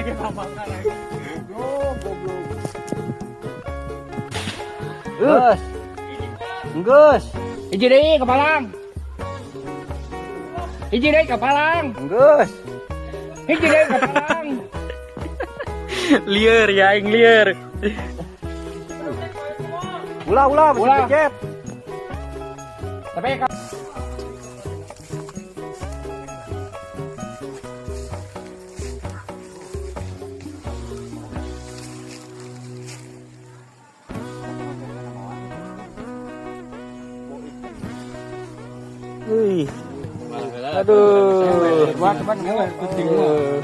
lagi pamangkan lagi. Goblok. Gus. Gus. Hiji deui kepalang. Hiji deui kepalang. Gus. Hiji deui kepalang. Liar ya, aing liar. Ulah Ulah. becet. Tapi Wih. Aduh. teman-teman penting mah.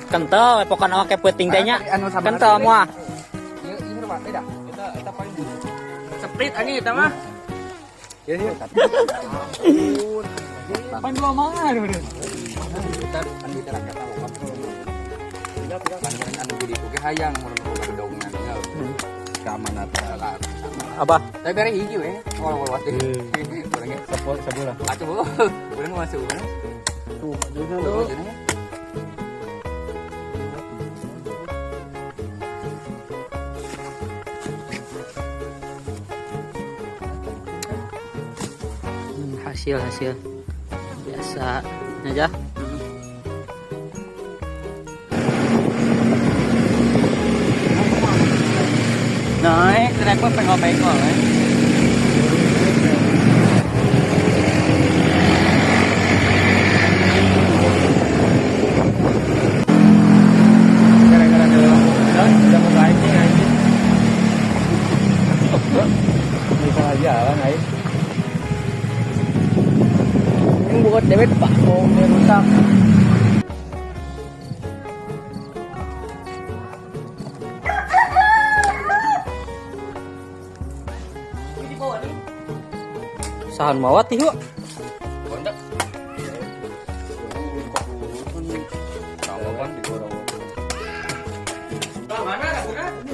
Kental epokan awak ke peuting teh nya. Kental moal. Ieu ieu Pak, beda. Eta paling dulu. Sprit anjing eta mah. Ya ya. Pan dua mangan udah. Kita kan bicara kata apa? Kan anu jadi oke hayang mun kedongan tinggal. Keamanan lah. Apa? Tapi bare hiji we, awal-awal wate. Orangnya Sebulan. atuh bu. Urang masuk urang. Tuh, Tuh. hasil biasa aja. Naik pun pengol-pengol Gara-gara ada lampu udah mau pancing anjing. Bisa jalan aja. Yang buat dewet Pak, mau rusak. sahan mawat yuk. Kondak. Kalau kan digoreng. Mana ada?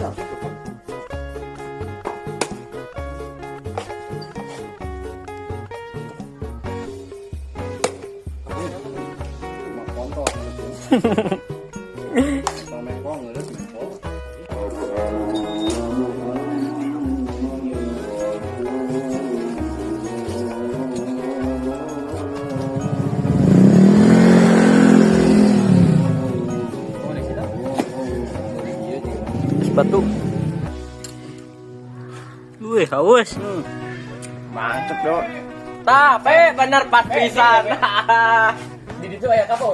Batu. Wih, haus. Mantep dong. Tapi bener pas pisan. Di situ aya kapal.